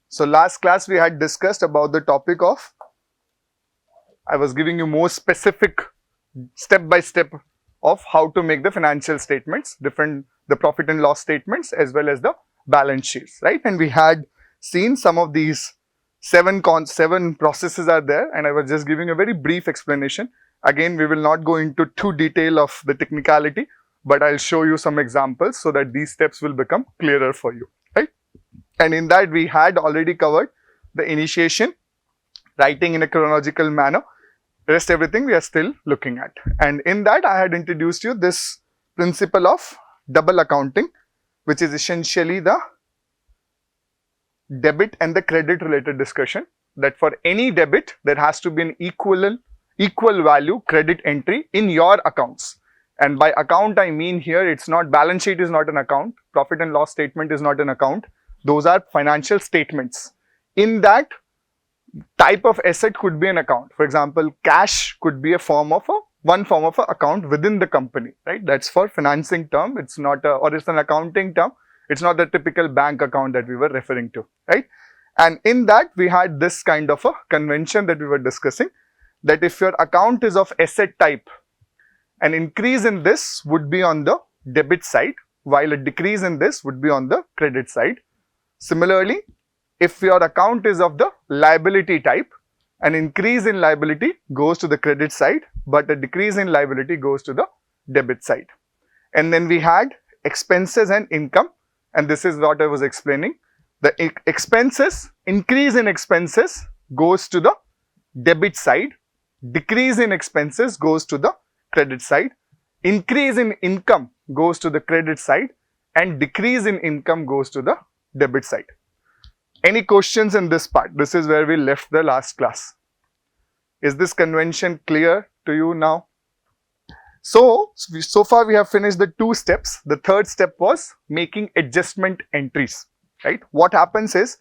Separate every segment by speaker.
Speaker 1: So last class we had discussed about the topic of, I was giving you more specific step by step of how to make the financial statements, the profit and loss statements as well as the balance sheets, right? And we had seen some of these seven processes are there, and I was just giving a very brief explanation. Again, we will not go into too detail of the technicality, but I'll show you some examples so that these steps will become clearer for you, right? And in that we had already covered the initiation, writing in a chronological manner. Rest everything we are still looking at. And in that I had introduced you this principle of double accounting, which is essentially the debit and the credit related discussion, that for any debit there has to be an equal value credit entry in your accounts. And by account I mean here, it's not, balance sheet is not an account, profit and loss statement is not an account, those are financial statements. In that, type of asset could be an account. For example, cash could be one form of a account within the company, right? That's for financing term. It's not or it's an accounting term. It's not the typical bank account that we were referring to, right? And in that we had this kind of a convention that we were discussing, that if your account is of asset type, an increase in this would be on the debit side, while a decrease in this would be on the credit side. Similarly, if your account is of the liability type, an increase in liability goes to the credit side, but a decrease in liability goes to the debit side. And then we had expenses and income, and this is what I was explaining. The expenses, increase in expenses goes to the debit side, decrease in expenses goes to the credit side, increase in income goes to the credit side, and decrease in income goes to the debit side. Any questions in this part? This is where we left the last class. Is this convention clear to you now? So far we have finished the two steps. The third step was making adjustment entries, right? What happens is,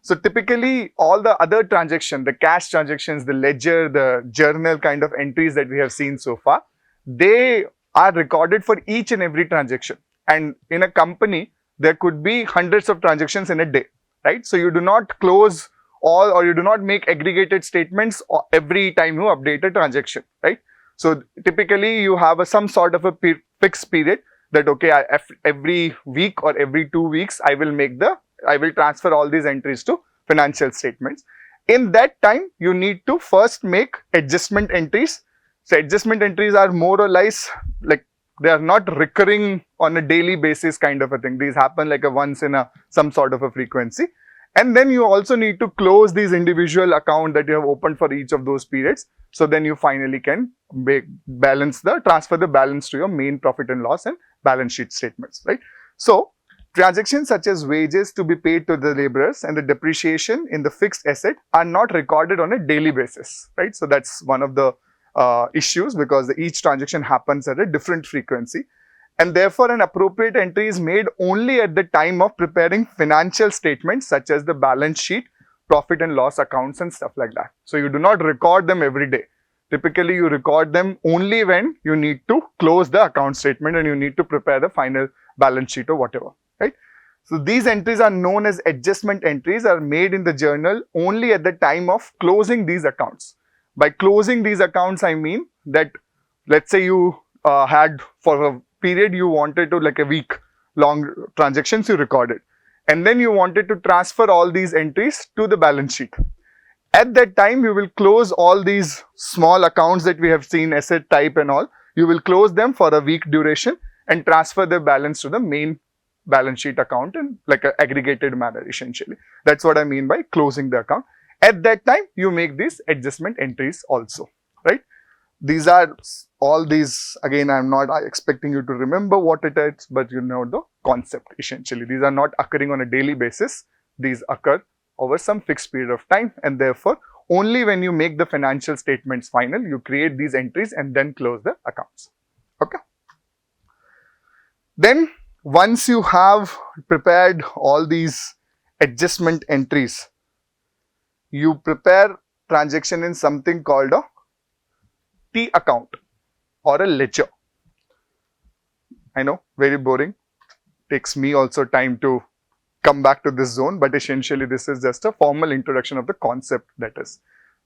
Speaker 1: so typically all the other transactions, the cash transactions, the ledger, the journal kind of entries that we have seen so far, they are recorded for each and every transaction. And in a company, there could be hundreds of transactions in a day, right? So you do not close all, or you do not make aggregated statements every time you update a transaction, right? So typically you have some sort of a fixed period that, okay, every week or every 2 weeks, I will transfer all these entries to financial statements. In that time, you need to first make adjustment entries. So adjustment entries are more or less like, they are not recurring on a daily basis kind of a thing. These happen like a once in some sort of a frequency. And then you also need to close these individual accounts that you have opened for each of those periods. So then you finally can transfer the balance to your main profit and loss and balance sheet statements, right? So transactions such as wages to be paid to the laborers and the depreciation in the fixed asset are not recorded on a daily basis, right? So that's one of the issues, because each transaction happens at a different frequency, and therefore an appropriate entry is made only at the time of preparing financial statements such as the balance sheet, profit and loss accounts and stuff like that. So you do not record them every day. Typically you record them only when you need to close the account statement and you need to prepare the final balance sheet or whatever, right? So these entries are known as adjustment entries, are made in the journal only at the time of closing these accounts. By closing these accounts, I mean that, let's say you had for a period you wanted to, like a week long transactions you recorded, and then you wanted to transfer all these entries to the balance sheet. At that time, you will close all these small accounts that we have seen, asset type and all. You will close them for a week duration and transfer the balance to the main balance sheet account in like an aggregated manner, essentially. That's what I mean by closing the account. At that time, you make these adjustment entries also, right? These are all these, again, I'm not expecting you to remember what it is, but you know the concept essentially. These are not occurring on a daily basis. These occur over some fixed period of time, and therefore only when you make the financial statements final, you create these entries and then close the accounts. Okay. Then once you have prepared all these adjustment entries, you prepare transaction in something called a T account or a ledger. I know, very boring. Takes me also time to come back to this zone, but essentially this is just a formal introduction of the concept, that is,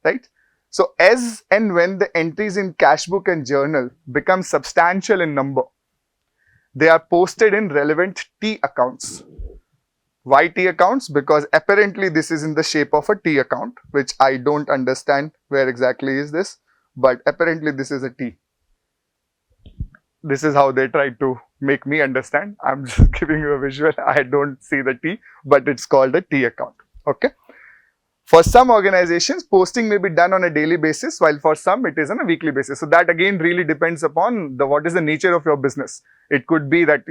Speaker 1: right? So as and when the entries in cash book and journal become substantial in number, they are posted in relevant T accounts. Why T accounts? Because apparently this is in the shape of a T account, which I don't understand where exactly is this, but apparently this is a T. This is how they try to make me understand. I'm just giving you a visual. I don't see the T, but it's called a T account. Okay. For some organizations, posting may be done on a daily basis, while for some it is on a weekly basis. So that again really depends upon what is the nature of your business. It could be that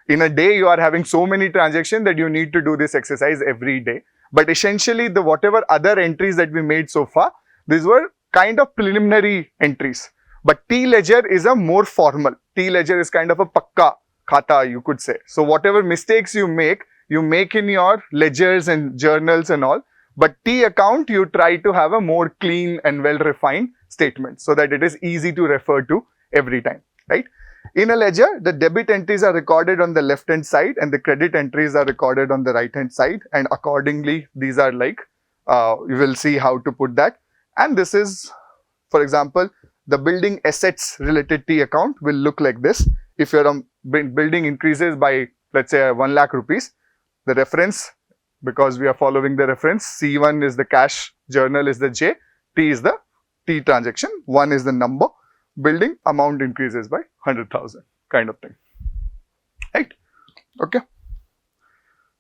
Speaker 1: in a day you are having so many transactions that you need to do this exercise every day. But essentially whatever other entries that we made so far, these were kind of preliminary entries. But T ledger is a more formal. T ledger is kind of a pakka khata, you could say. So whatever mistakes you make in your ledgers and journals and all. But T account, you try to have a more clean and well-refined statement so that it is easy to refer to every time, right? In a ledger, the debit entries are recorded on the left-hand side and the credit entries are recorded on the right-hand side. And accordingly, these are like, you will see how to put that. And this is, for example, the building assets related T account will look like this. If your building increases by, let's say, 1 lakh rupees, the reference, because we are following the reference, C1 is the cash, journal is the J, T is the T transaction, 1 is the number, building amount increases by 100,000 kind of thing, right? Okay.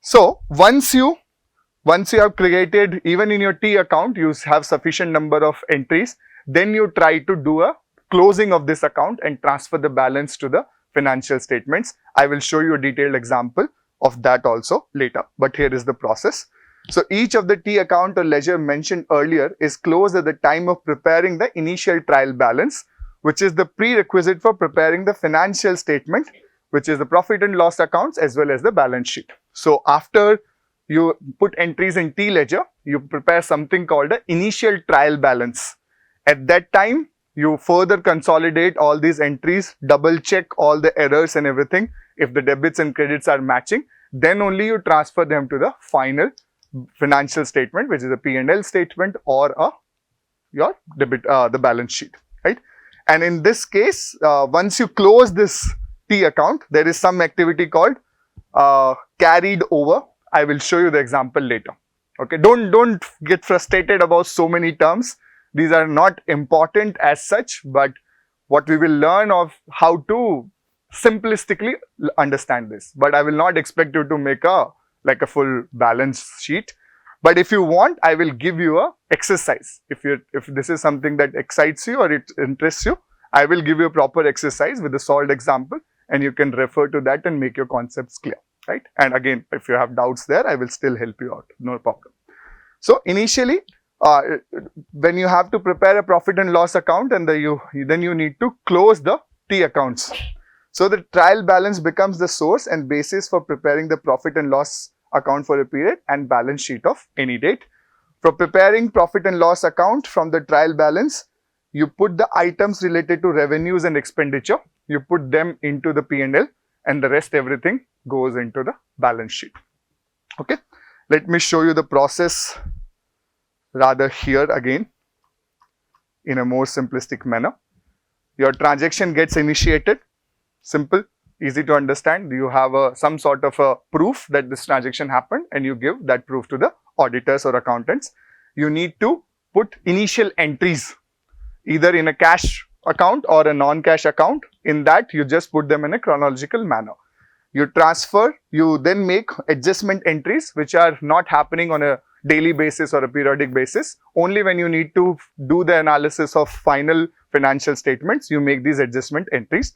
Speaker 1: So once you have created, even in your T account, you have sufficient number of entries, then you try to do a closing of this account and transfer the balance to the financial statements. I will show you a detailed example of that also later, but here is the process. So each of the T account or ledger mentioned earlier is closed at the time of preparing the initial trial balance, which is the prerequisite for preparing the financial statement, which is the profit and loss accounts as well as the balance sheet. So after you put entries in T ledger, you prepare something called the initial trial balance. At that time, you further consolidate all these entries, double check all the errors and everything. If the debits and credits are matching, then only you transfer them to the final financial statement, which is a P&L statement or your debit, the balance sheet, right? And in this case, once you close this T account, there is some activity called carried over. I will show you the example later. Okay, don't get frustrated about so many terms. These are not important as such, but what we will learn of how to simplistically understand this. But I will not expect you to make a full balance sheet. But if you want, I will give you a exercise. If this is something that excites you or it interests you, I will give you a proper exercise with a solved example, and you can refer to that and make your concepts clear, right? And again, if you have doubts there, I will still help you out, no problem. So initially, when you have to prepare a profit and loss account, and then you need to close the T accounts. So the trial balance becomes the source and basis for preparing the profit and loss account for a period and balance sheet of any date. For preparing profit and loss account from the trial balance, you put the items related to revenues and expenditure, you put them into the P&L, and the rest everything goes into the balance sheet. Okay, let me show you the process rather here again in a more simplistic manner. Your transaction gets initiated. Simple, easy to understand. You have some sort of a proof that this transaction happened, and you give that proof to the auditors or accountants. You need to put initial entries either in a cash account or a non-cash account. In that, you just put them in a chronological manner. You transfer, you then make adjustment entries which are not happening on a daily basis or a periodic basis. Only when you need to do the analysis of final financial statements, you make these adjustment entries.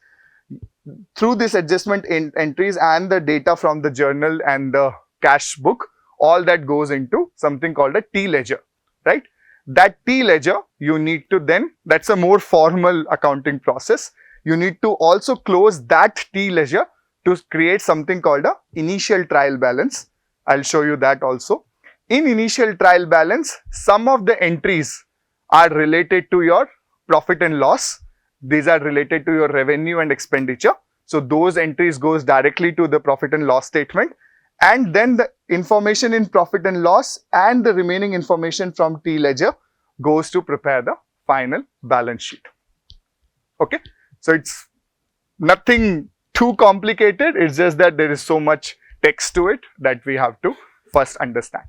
Speaker 1: Through this adjustment entries and the data from the journal and the cash book, all that goes into something called a T ledger, right? That T ledger, you need to then, that's a more formal accounting process. You need to also close that T ledger to create something called a initial trial balance. I'll show you that also. In initial trial balance, some of the entries are related to your profit and loss. These are related to your revenue and expenditure. So those entries goes directly to the profit and loss statement. and then the information in profit and loss and the remaining information from T ledger goes to prepare the final balance sheet. Okay, so it's nothing too complicated. It's just that there is so much text to it that we have to first understand.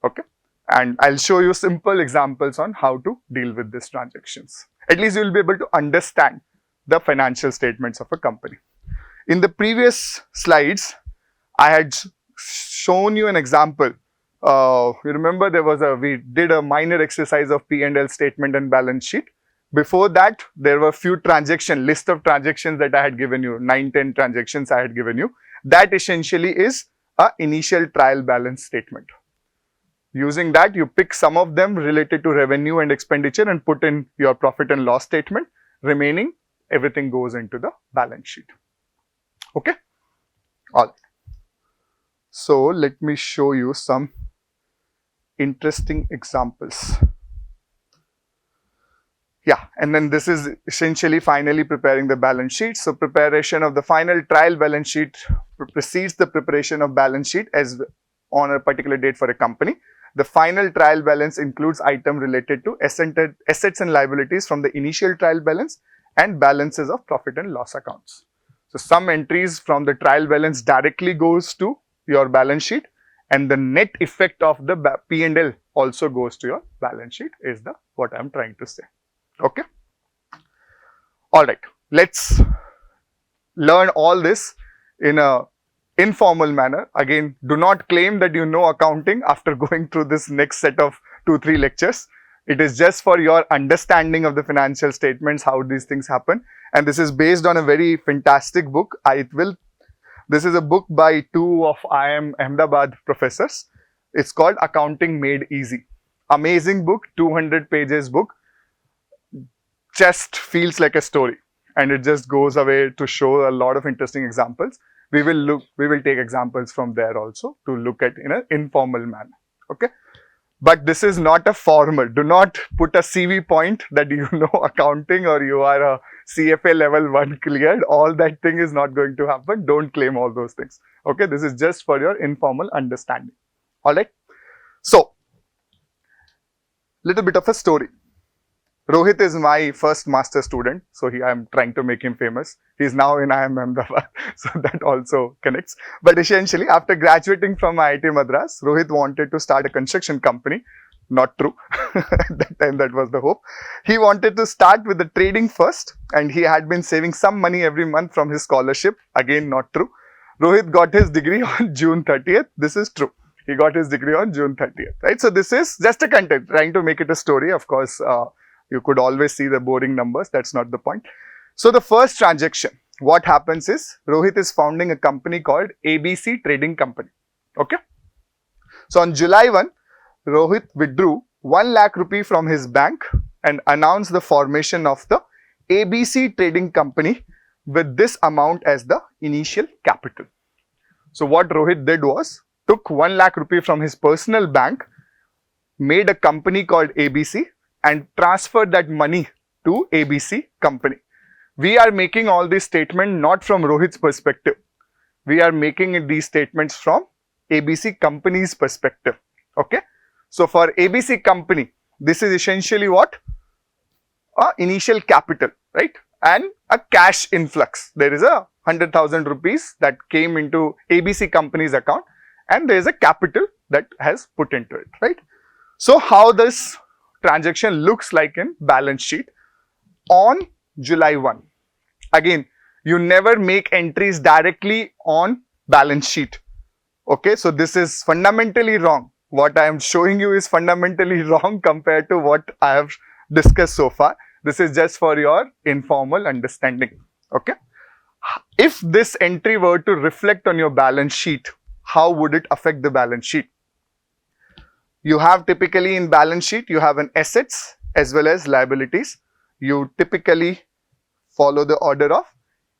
Speaker 1: Okay, and I'll show you simple examples on how to deal with these transactions. At least you will be able to understand the financial statements of a company. In the previous slides, I had shown you an example. You remember we did a minor exercise of P&L statement and balance sheet. Before that, there were few list of transactions that I had given you, 9-10 transactions I had given you. That essentially is a initial trial balance statement. Using that, you pick some of them related to revenue and expenditure and put in your profit and loss statement. Remaining, everything goes into the balance sheet. Okay? All right. So let me show you some interesting examples. Yeah, and then this is essentially finally preparing the balance sheet. So preparation of the final trial balance sheet precedes the preparation of balance sheet as on a particular date for a company. The final trial balance includes items related to assets and liabilities from the initial trial balance and balances of profit and loss accounts. So some entries from the trial balance directly goes to your balance sheet, and the net effect of the P&L also goes to your balance sheet is what I'm trying to say. Okay. All right. Let's learn all this in a informal manner. Again, do not claim that you know accounting after going through this next set of 2-3 lectures. It is just for your understanding of the financial statements, how these things happen. And this is based on a very fantastic book. This is a book by 2 of IIM Ahmedabad professors. It's called Accounting Made Easy. Amazing book, 200 pages book. Just feels like a story, and it just goes away to show a lot of interesting examples. We will take examples from there also to look at in an informal manner. Okay, but this is not a formal. Do not put a CV point that you know accounting or you are a CFA level 1 cleared. All that thing is not going to happen. Don't claim all those things. Okay, this is just for your informal understanding. All right. So, little bit of a story. Rohit is my first master student, so I am trying to make him famous. He's now in IIM Ahmedabad, so that also connects. But essentially, after graduating from IIT Madras, Rohit wanted to start a construction company. Not true. At that time, that was the hope. He wanted to start with the trading first, and he had been saving some money every month from his scholarship. Again, not true. Rohit got his degree on June 30th. This is true. He got his degree on June 30th, right? So this is just a content, trying to make it a story. Of course, you could always see the boring numbers. That's not the point. So the first transaction, what happens is Rohit is founding a company called ABC Trading Company. Okay. So on July 1, Rohit withdrew 1 lakh rupee from his bank and announced the formation of the ABC Trading Company with this amount as the initial capital. So what Rohit did was took 1 lakh rupee from his personal bank, made a company called ABC and transferred that money to ABC company. We are making all these statements not from Rohit's perspective. We are making these statements from ABC company's perspective. Okay. So for ABC company, this is essentially what? Initial capital, right? And a cash influx. There is a 100,000 rupees that came into ABC company's account, and there is a capital that has put into it, right? So how this transaction looks like in balance sheet on July 1. Again, you never make entries directly on balance sheet. Okay, so this is fundamentally wrong. What I am showing you is fundamentally wrong compared to what I have discussed so far. This is just for your informal understanding. Okay, if this entry were to reflect on your balance sheet, how would it affect the balance sheet? You have typically in balance sheet, you have an assets as well as liabilities. You typically follow the order of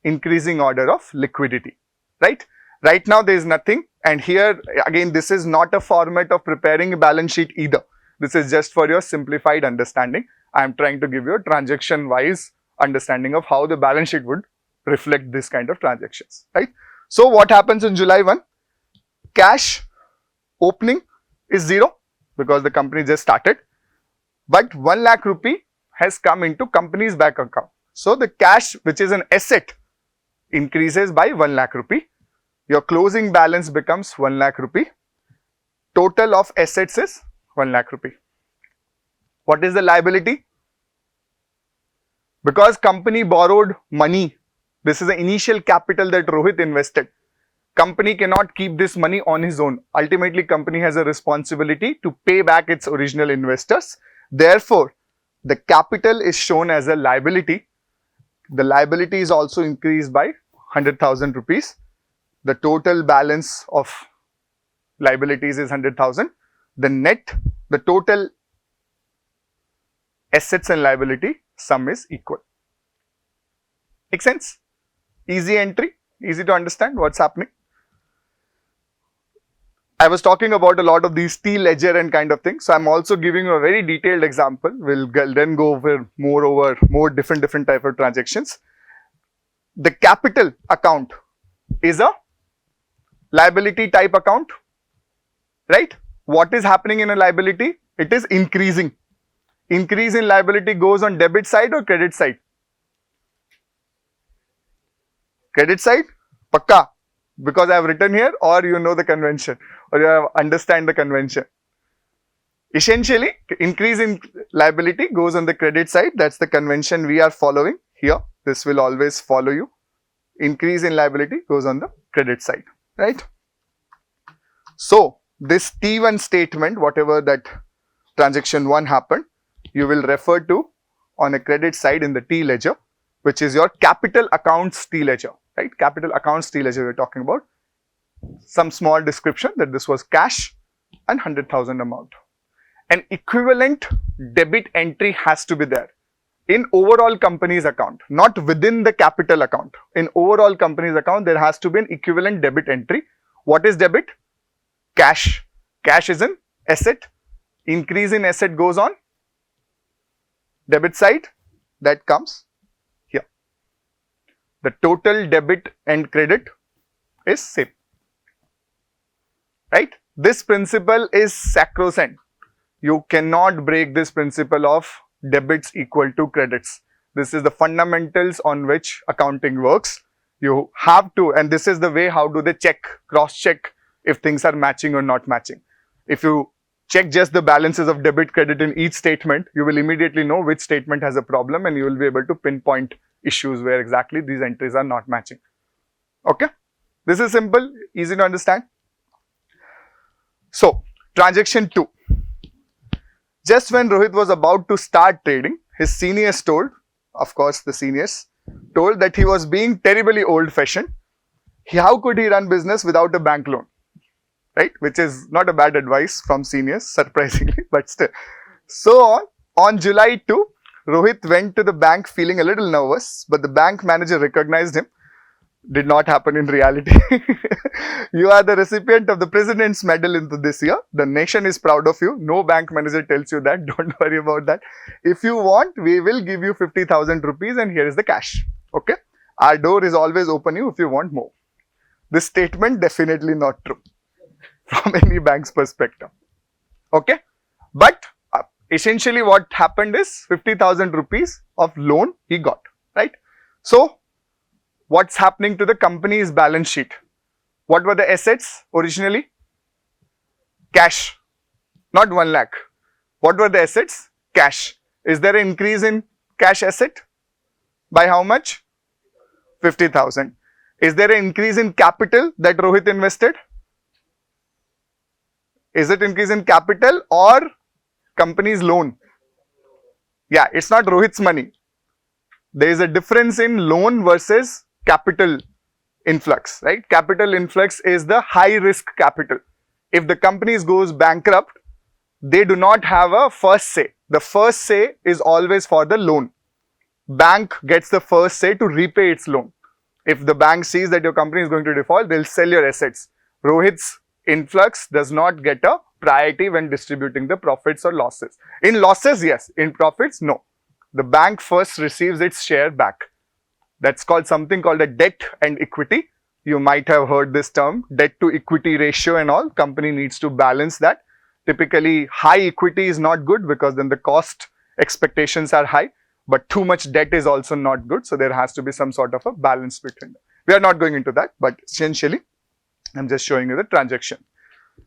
Speaker 1: increasing order of liquidity, right? Right now there is nothing, and here again this is not a format of preparing a balance sheet either. This is just for your simplified understanding. I am trying to give you a transaction wise understanding of how the balance sheet would reflect this kind of transactions, right? So what happens in July 1? cash opening is 0 because the company just started. But 1 lakh rupee has come into company's bank account. So the cash, which is an asset, increases by 1 lakh rupee. Your closing balance becomes 1 lakh rupee. Total of assets is 1 lakh rupee. What is the liability? Because company borrowed money, this is the initial capital that Rohit invested. Company cannot keep this money on his own. Ultimately, company has a responsibility to pay back its original investors. Therefore, the capital is shown as a liability. The liability is also increased by 100,000 rupees. The total balance of liabilities is 100,000. The total assets and liability sum is equal. Make sense? Easy entry, easy to understand what's happening. I was talking about a lot of these T ledger and kind of things. So I'm also giving you a very detailed example. We'll then go over more different type of transactions. The capital account is a liability type account, right? What is happening in a liability? It is increasing. Increase in liability goes on debit side or credit side? Credit side? Pakka. Because I have written here, or you know the convention, or you understand the convention. Essentially, increase in liability goes on the credit side. That's the convention we are following here. This will always follow you. Increase in liability goes on the credit side, right? So, this T1 statement, whatever that transaction 1 happened, you will refer to on a credit side in the T ledger, which is your capital accounts T ledger, right? Capital accounts T ledger we're talking about. Some small description that this was cash and 100,000 amount. An equivalent debit entry has to be there in overall company's account, not within the capital account. In overall company's account, there has to be an equivalent debit entry. What is debit? Cash. Cash is an asset. Increase in asset goes on debit side. That comes here. The total debit and credit is same, right? This principle is sacrosanct. You cannot break this principle of debits equal to credits. This is the fundamentals on which accounting works. You have to, and this is the way how do they check, cross check if things are matching or not matching. If you check just the balances of debit credit in each statement, you will immediately know which statement has a problem and you will be able to pinpoint issues where exactly these entries are not matching. Okay? This is simple, easy to understand. So, transaction 2. Just when Rohit was about to start trading, his seniors told, of course the seniors, told that he was being terribly old-fashioned. How could he run business without a bank loan? Right? Which is not a bad advice from seniors, surprisingly, but still. So on July 2, Rohit went to the bank feeling a little nervous, but the bank manager recognized him. Did not happen in reality. You are the recipient of the President's Medal into this year. The nation is proud of you. No bank manager tells you that. Don't worry about that. If you want, we will give you 50,000 rupees and here is the cash. Okay? Our door is always open you if you want more. This statement definitely not true from any bank's perspective. Okay? But essentially what happened is 50,000 rupees of loan he got. Right? So, what's happening to the company's balance sheet? What were the assets originally? Cash, not 1 lakh. What were the assets? Cash. Is there an increase in cash asset? By how much? 50,000. Is there an increase in capital that Rohit invested? Is it increase in capital or company's loan? Yeah, it's not Rohit's money. There is a difference in loan versus capital influx, right? Capital influx is the high risk capital. If the company goes bankrupt, they do not have a first say. The first say is always for the loan. Bank gets the first say to repay its loan. If the bank sees that your company is going to default, they'll sell your assets. Rohit's influx does not get a priority when distributing the profits or losses. In losses, yes. In profits, no. The bank first receives its share back. That's called something called a debt and equity. You might have heard this term, debt to equity ratio and all. Company needs to balance that. Typically, high equity is not good because then the cost expectations are high, but too much debt is also not good. So there has to be some sort of a balance between them. We are not going into that, but essentially, I'm just showing you the transaction.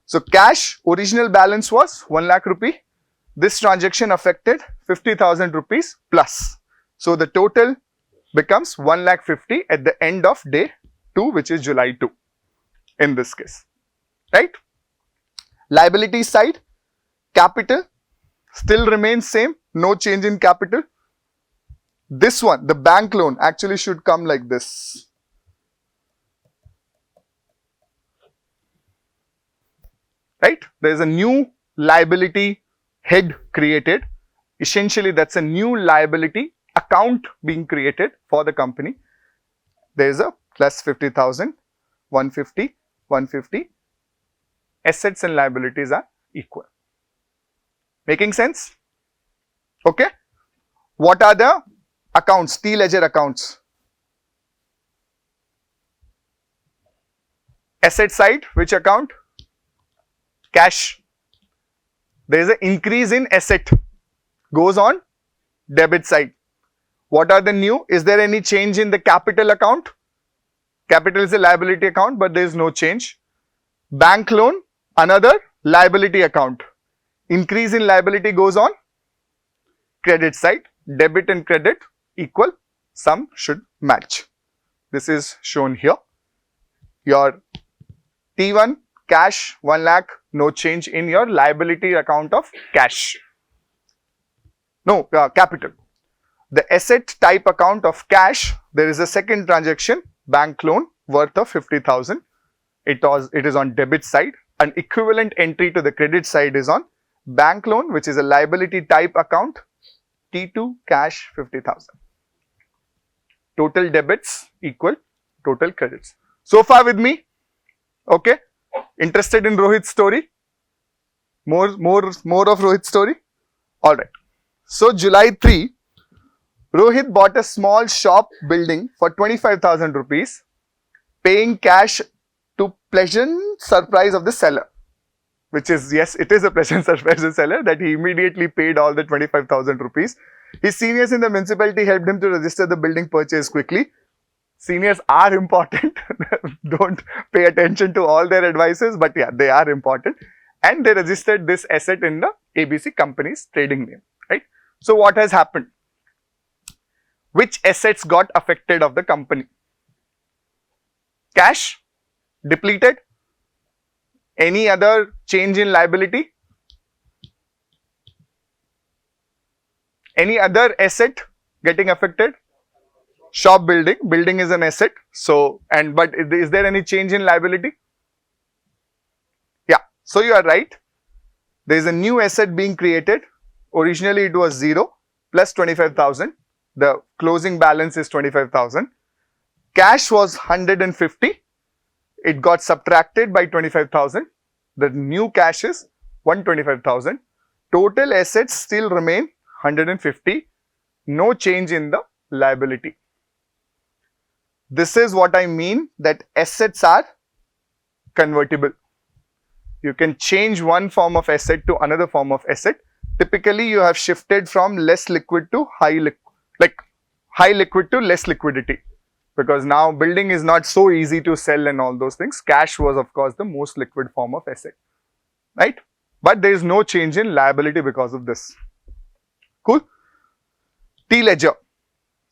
Speaker 1: So cash original balance was 1 lakh rupee. This transaction affected 50,000 rupees plus. So the total becomes 1 lakh 50 at the end of day 2, which is July 2 in this case, right? Liability side, capital still remains same, no change in capital. This one, the bank loan, actually should come like this. Right? There is a new liability head created. Essentially, that's a new liability account being created for the company. There is a plus 50,000, 150, 150. Assets and liabilities are equal. Making sense? Okay. What are the accounts, T ledger accounts? Asset side, which account? Cash. There is an increase in asset, goes on debit side. What are the new? Is there any change in the capital account? Capital is a liability account, but there is no change. Bank loan, another liability account. Increase in liability goes on credit side. Debit and credit equal, sum should match. This is shown here. Your T1 cash 1 lakh, no change in your liability account of cash. No, capital. The asset type account of cash, there is a second transaction, bank loan worth of 50,000. It is on debit side. An equivalent entry to the credit side is on bank loan, which is a liability type account, T2 cash 50,000. Total debits equal total credits. So far with me? Okay. Interested in Rohit's story? More of Rohit's story? Alright. So July 3, Rohit bought a small shop building for 25,000 rupees, paying cash to pleasant surprise of the seller. Which is, yes, it is a pleasant surprise of the seller that he immediately paid all the 25,000 rupees. His seniors in the municipality helped him to register the building purchase quickly. Seniors are important. Don't pay attention to all their advices, but yeah, they are important. And they registered this asset in the ABC company's trading name, right? So what has happened? Which assets got affected of the company? Cash depleted. Any other change in liability? Any other asset getting affected? Shop building. Building is an asset. So, but is there any change in liability? Yeah. So you are right. There is a new asset being created. Originally it was 0 plus 25,000. The closing balance is 25,000. Cash was 150. It got subtracted by 25,000. The new cash is 125,000. Total assets still remain 150. No change in the liability. This is what I mean that assets are convertible. You can change one form of asset to another form of asset. Typically, you have shifted from less liquid to high liquid to less liquidity. Because now building is not so easy to sell and all those things. Cash was of course the most liquid form of asset, right? But there is no change in liability because of this. Cool. T ledger.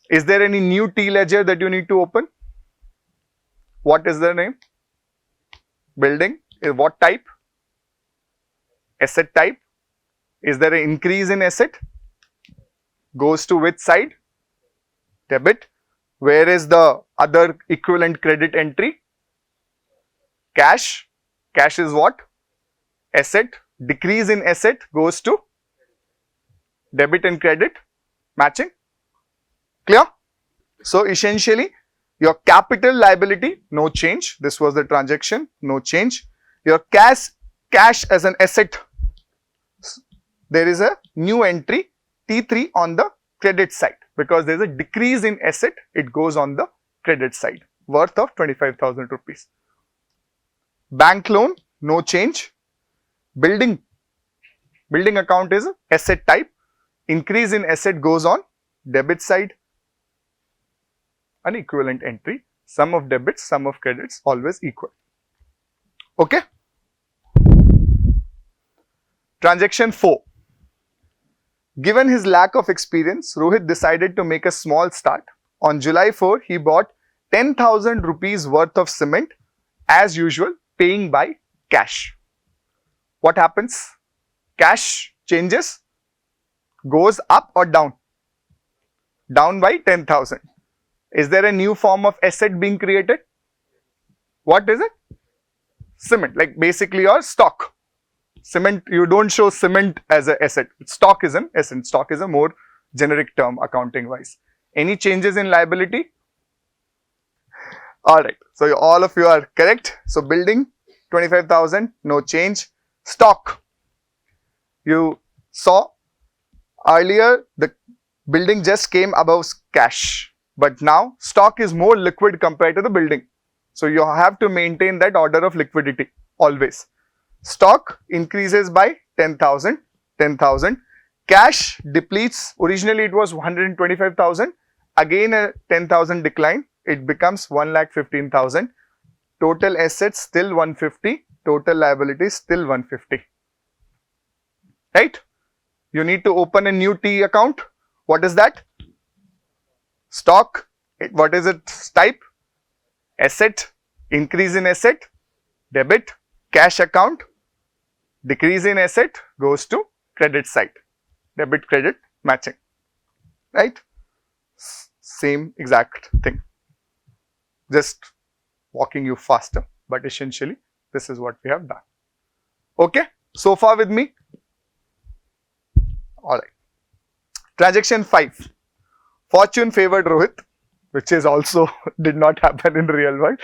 Speaker 1: Is there any new T ledger that you need to open? What is the name? Building. What type? Asset type. Is there an increase in asset? Goes to which side? Debit. Where is the other equivalent credit entry? Cash. Cash is what? Asset. Decrease in asset goes to debit and credit. Matching? Clear? So essentially, your capital liability, no change. This was the transaction, no change. Your cash as an asset, there is a new entry T3 on the credit side because there is a decrease in asset, it goes on the credit side. worth of 25,000 rupees. Bank loan, no change. Building account is asset type. Increase in asset goes on debit side. An equivalent entry. Sum of debits, sum of credits always equal. Okay. Transaction 4. Given his lack of experience, Rohit decided to make a small start. On July 4, he bought 10,000 rupees worth of cement as usual, paying by cash. What happens? Cash changes, goes up or down? Down by 10,000. Is there a new form of asset being created? What is it? Cement, like basically your stock. Cement, you don't show cement as an asset. Stock is an asset. Stock is a more generic term accounting wise. Any changes in liability? Alright, so all of you are correct. So building 25,000, no change. Stock, you saw earlier the building just came above cash, but now stock is more liquid compared to the building. So you have to maintain that order of liquidity always. Stock increases by 10,000, 10,000. Cash depletes. Originally it was 125,000. Again a 10,000 decline. It becomes 1,15,000. Total assets still 150. Total liabilities still 150. Right? You need to open a new T account. What is that? Stock. What is its type? Asset. Increase in asset. Debit. Cash account. Decrease in asset goes to credit side. Debit credit matching. Right? Same exact thing. Just walking you faster. But essentially, this is what we have done. Okay? So far with me? Alright. Transaction 5. Fortune favored Rohit, which is also did not happen in real world.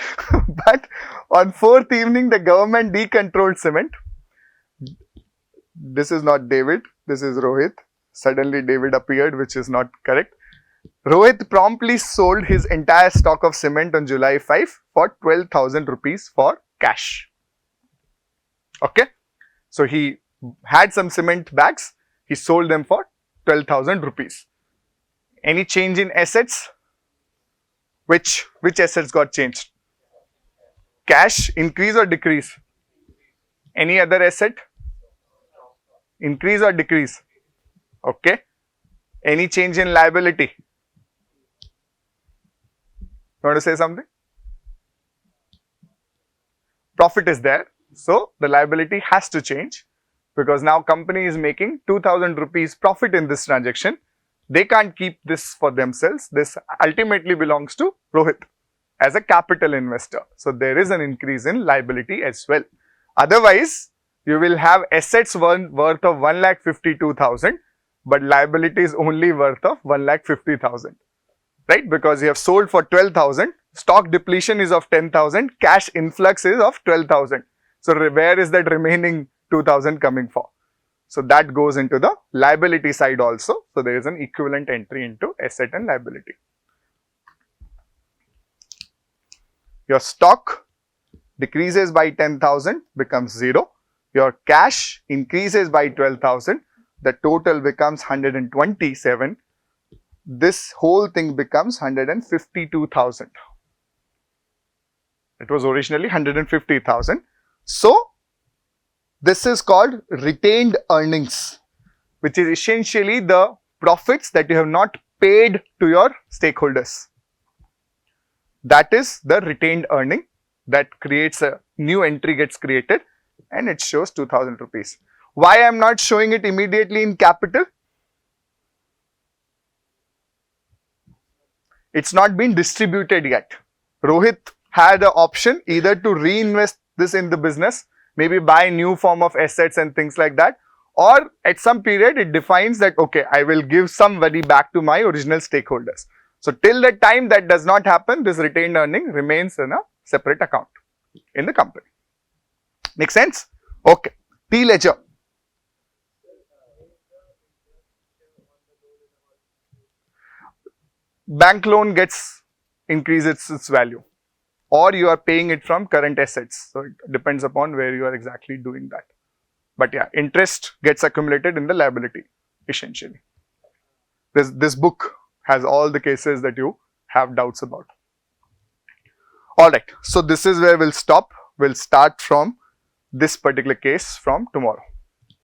Speaker 1: But on 4th evening, the government decontrolled cement. This is not David, this is Rohit. Suddenly David appeared, which is not correct. Rohit promptly sold his entire stock of cement on July 5 for 12,000 rupees for cash. Okay. So he had some cement bags, he sold them for 12,000 rupees. Any change in assets? Which assets got changed? Cash, increase or decrease? Any other asset? Increase or decrease? Okay. Any change in liability? You want to say something? Profit is there. So the liability has to change because now company is making 2,000 rupees profit in this transaction. They can't keep this for themselves. This ultimately belongs to Rohit as a capital investor. So there is an increase in liability as well. Otherwise, you will have assets worth of 1,52,000, but liability is only worth of 1,50,000. Right? Because you have sold for 12,000, stock depletion is of 10,000, cash influx is of 12,000. So where is that remaining 2,000 coming for? So that goes into the liability side also. So there is an equivalent entry into asset and liability. Your stock decreases by 10,000, becomes 0. Your cash increases by 12,000. The total becomes 127. This whole thing becomes 152,000. It was originally 150,000. So this is called retained earnings, which is essentially the profits that you have not paid to your stakeholders. That is the retained earning that creates a new entry gets created and it shows 2,000 rupees. Why I am not showing it immediately in capital? It's not been distributed yet. Rohit had an option either to reinvest this in the business, maybe buy new form of assets and things like that, or at some period it defines that, okay, I will give some money back to my original stakeholders. So till the time that does not happen, this retained earning remains in a separate account in the company. Make sense? Okay. T ledger. Bank loan gets increases its value. or you are paying it from current assets. So it depends upon where you are exactly doing that. But yeah, interest gets accumulated in the liability essentially. This book has all the cases that you have doubts about. Alright, so this is where we'll stop. We'll start from this particular case from tomorrow.